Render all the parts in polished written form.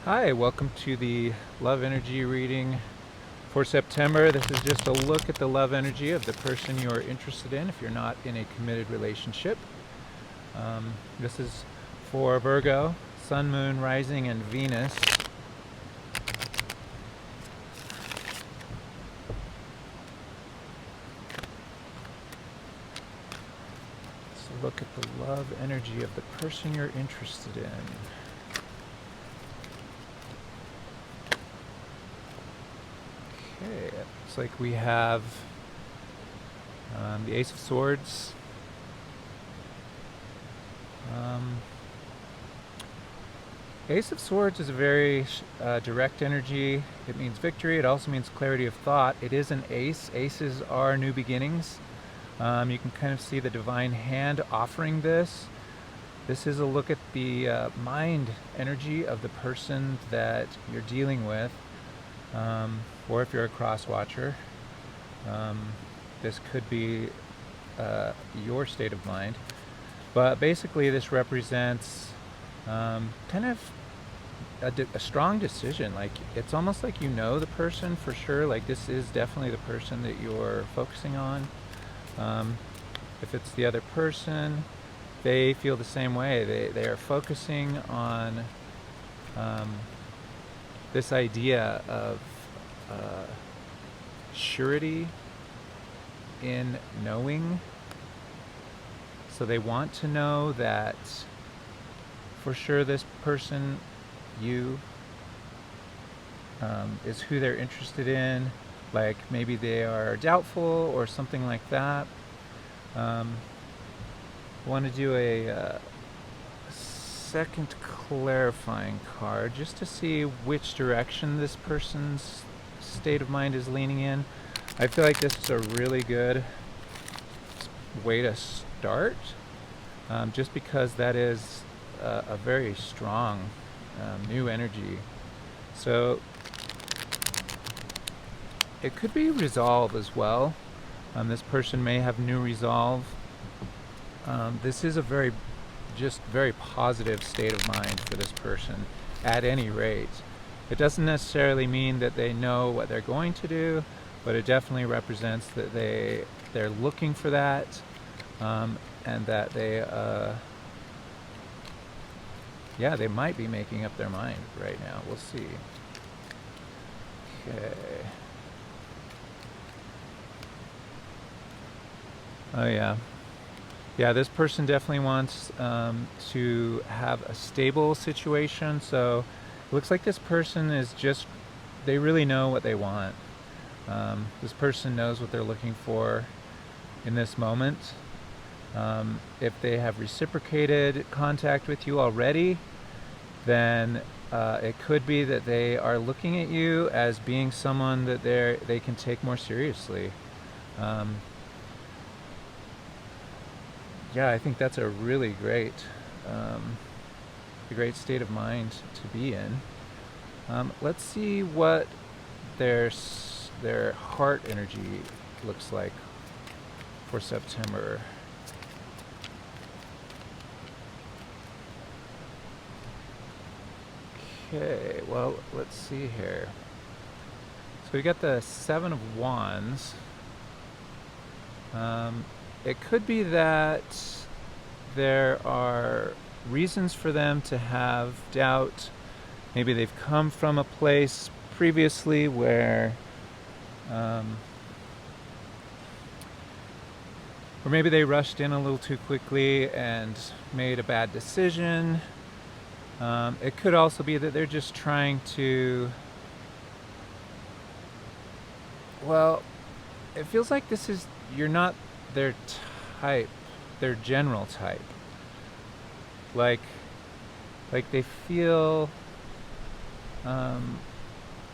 Hi, welcome to the love energy reading for September. This is just a look at the love energy of the person you're interested in if you're not in a committed relationship. This is for Virgo, Sun, Moon, Rising, and Venus. So look at the love energy of the person you're interested in. Okay, it looks like we have the Ace of Swords. Ace of Swords is a very direct energy. It means victory. It also means clarity of thought. It is an ace. Aces are new beginnings. You can kind of see the divine hand offering this. This is a look at the mind energy of the person that you're dealing with. Or if you're a cross watcher, this could be your state of mind. But basically, this represents kind of a strong decision. Like, it's almost like you know the person for sure. Like, this is definitely the person that you're focusing on. If it's the other person, they feel the same way. They are focusing on this idea of surety in knowing. So they want to know that for sure this person, you, is who they're interested in. Like, maybe they are doubtful or something like that. I want to do a second clarifying card just to see which direction this person's state of mind is leaning in. I feel like this is a really good way to start, just because that is a very strong new energy. So it could be resolve as well. This person may have new resolve. This is a very positive state of mind for this person at any rate. It doesn't necessarily mean that they know what they're going to do, but it definitely represents that they're looking for that, and that they might be making up their mind right now. We'll see. Okay. Oh yeah. Yeah, this person definitely wants to have a stable situation. So it looks like this person is they really know what they want. This person knows what they're looking for in this moment. If they have reciprocated contact with you already, then it could be that they are looking at you as being someone that they can take more seriously. Yeah, I think that's a really great state of mind to be in. Let's see what their heart energy looks like for September. Okay, well, let's see here. So we got the Seven of Wands. It could be that there are reasons for them to have doubt. Maybe they've come from a place previously where or maybe they rushed in a little too quickly and made a bad decision. It could also be that they're just trying to, well, it feels like you're not their type, their general type. Like they feel,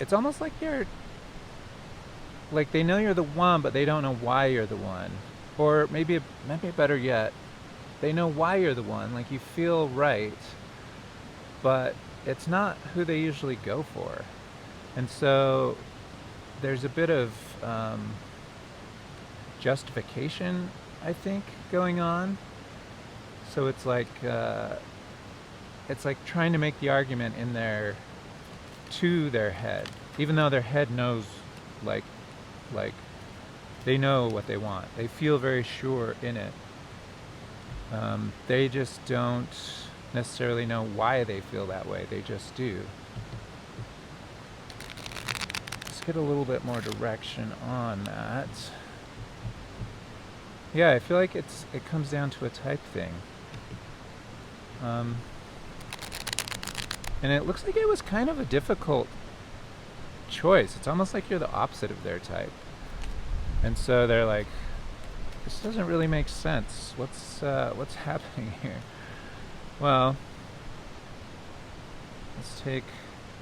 it's almost like they know you're the one, but they don't know why you're the one. Or maybe better yet, they know why you're the one. Like, you feel right, but it's not who they usually go for. And so there's a bit of justification, I think, going on. So it's like trying to make the argument in their to their head, even though their head knows, like they know what they want. They feel very sure in it. They just don't necessarily know why they feel that way. They just do. Let's get a little bit more direction on that. Yeah, I feel like it comes down to a type thing. And it looks like it was kind of a difficult choice. It's almost like you're the opposite of their type. And so they're like, this doesn't really make sense. What's happening here? Well, let's take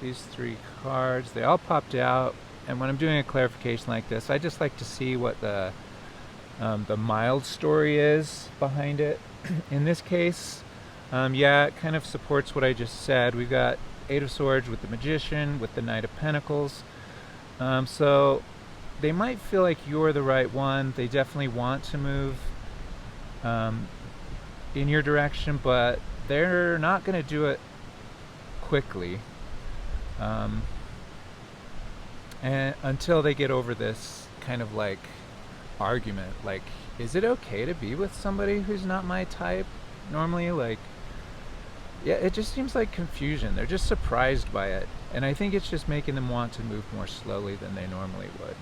these 3 cards. They all popped out, and when I'm doing a clarification like this, I just like to see what the mild story is behind it. In this case, yeah, it kind of supports what I just said. We've got 8 of Swords with the Magician, with the Knight of Pentacles. So they might feel like you're the right one. They definitely want to move in your direction, but they're not going to do it quickly, and until they get over this kind of like argument, like, is it okay to be with somebody who's not my type normally? Like, yeah, it just seems like confusion. They're just surprised by it, and I think it's just making them want to move more slowly than they normally would.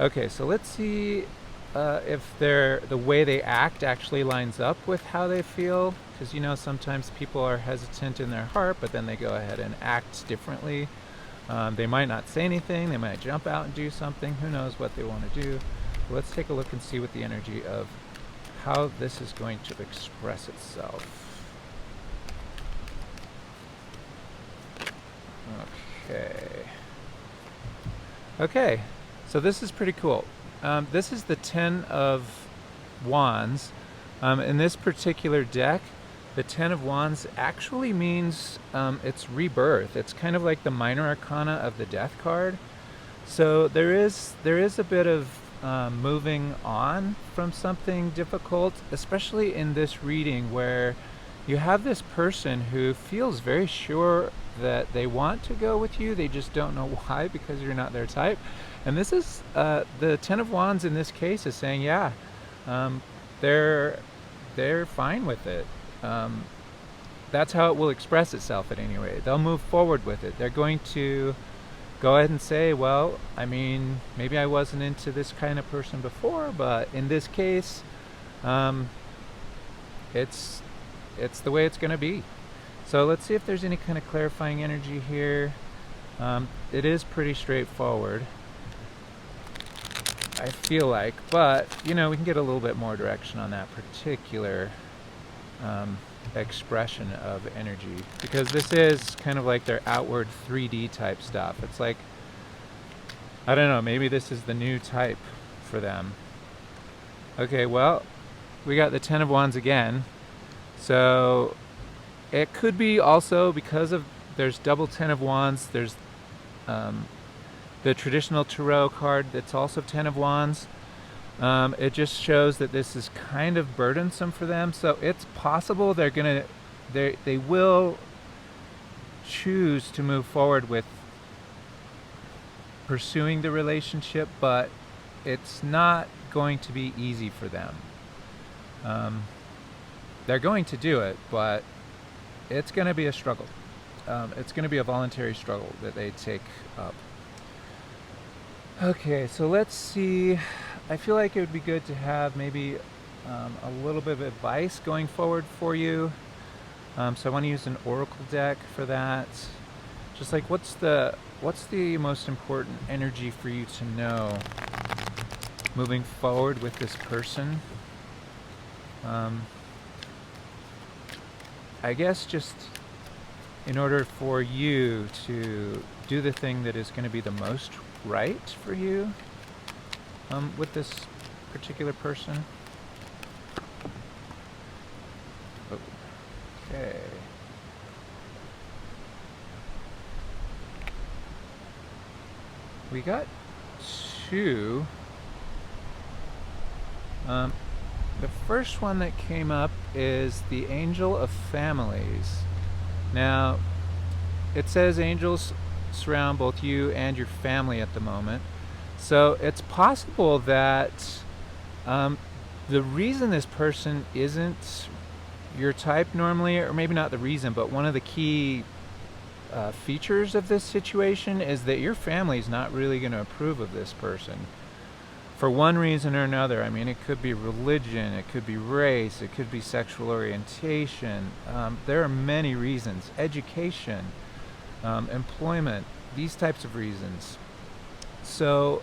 Okay, so let's see if the way they act actually lines up with how they feel, because you know, sometimes people are hesitant in their heart, but then they go ahead and act differently. They might not say anything, they might jump out and do something, who knows what they want to do. Let's take a look and see what the energy of how this is going to express itself. Okay, so this is pretty cool. This is the 10 of Wands. In this particular deck, the 10 of Wands actually means it's rebirth. It's kind of like the minor arcana of the Death card. So there is a bit of moving on from something difficult, especially in this reading where you have this person who feels very sure that they want to go with you. They just don't know why, because you're not their type. And this is the 10 of Wands in this case is saying, yeah, they're fine with it. That's how it will express itself at any rate. They'll move forward with it. They're going to go ahead and say, well, I mean, maybe I wasn't into this kind of person before, but in this case, it's the way it's going to be. So let's see if there's any kind of clarifying energy here. It is pretty straightforward, I feel like, but you know, we can get a little bit more direction on that particular expression of energy, because this is kind of like their outward 3D type stuff. It's like, I don't know, maybe this is the new type for them. Okay, well, we got the 10 of Wands again. So it could be also because of there's double 10 of Wands. There's the traditional Tarot card that's also 10 of Wands. It just shows that this is kind of burdensome for them. So it's possible they will choose to move forward with pursuing the relationship, but it's not going to be easy for them. They're going to do it, but it's going to be a struggle. It's going to be a voluntary struggle that they take up. Okay, so let's see. I feel like it would be good to have maybe a little bit of advice going forward for you. So I want to use an oracle deck for that. Just like, what's the most important energy for you to know moving forward with this person? I guess just in order for you to do the thing that is going to be the most right for you with this particular person. Okay. We got 2. The first one that came up is the Angel of Families. Now, it says angels surround both you and your family at the moment. So it's possible that um, the reason this person isn't your type normally, or maybe not the reason, but one of the key features of this situation is that your family is not really going to approve of this person for one reason or another. I mean, it could be religion, it could be race, it could be sexual orientation. There are many reasons. Education, employment, these types of reasons. So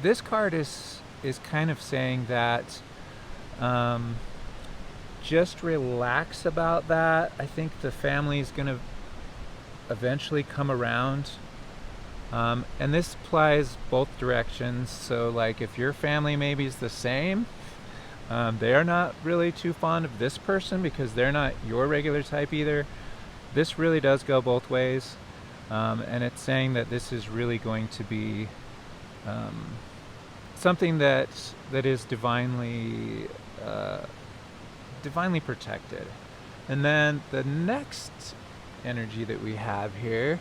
this card is kind of saying that just relax about that. I think the family is going to eventually come around. And this applies both directions. So like if your family maybe is the same, they are not really too fond of this person because they're not your regular type either. This really does go both ways. And it's saying that this is really going to be something that is divinely protected. And then the next energy that we have here,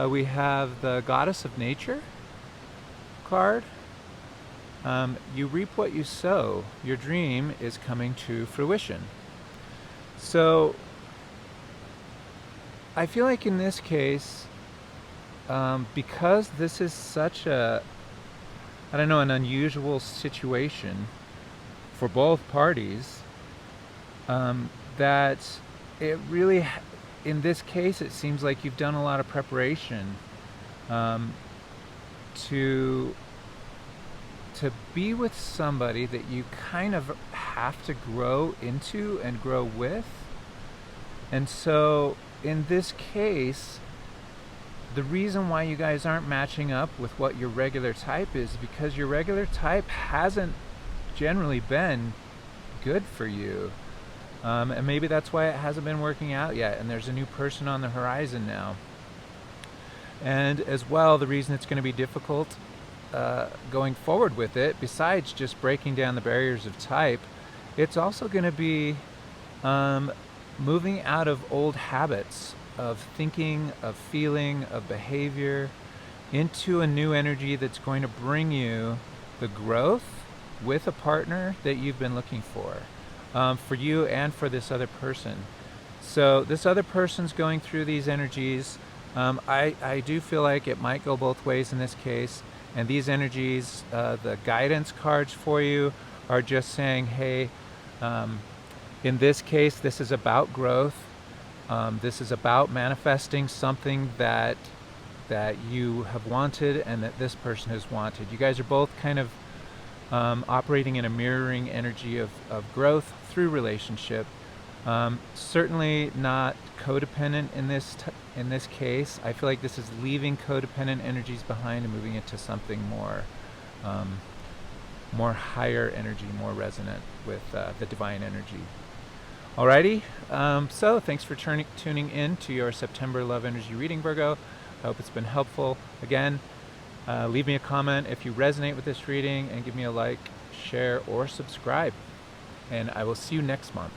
we have the Goddess of Nature card. You reap what you sow. Your dream is coming to fruition. So I feel like in this case, because this is such a, I don't know, an unusual situation for both parties, that it really, in this case, it seems like you've done a lot of preparation to be with somebody that you kind of have to grow into and grow with. And so in this case, the reason why you guys aren't matching up with what your regular type is because your regular type hasn't generally been good for you. And maybe that's why it hasn't been working out yet, and there's a new person on the horizon now. And as well, the reason it's going to be difficult going forward with it, besides just breaking down the barriers of type, it's also going to be moving out of old habits of thinking, of feeling, of behavior, into a new energy that's going to bring you the growth with a partner that you've been looking for you and for this other person. So this other person's going through these energies. I do feel like it might go both ways in this case. And these energies, the guidance cards for you are just saying, hey, in this case, this is about growth. This is about manifesting something that you have wanted and that this person has wanted. You guys are both kind of operating in a mirroring energy of growth through relationship. Certainly not codependent in this case. I feel like this is leaving codependent energies behind and moving into something more higher energy, more resonant with the divine energy. Alrighty, so thanks for tuning in to your September Love Energy reading, Virgo. I hope it's been helpful. Again, leave me a comment if you resonate with this reading and give me a like, share, or subscribe. And I will see you next month.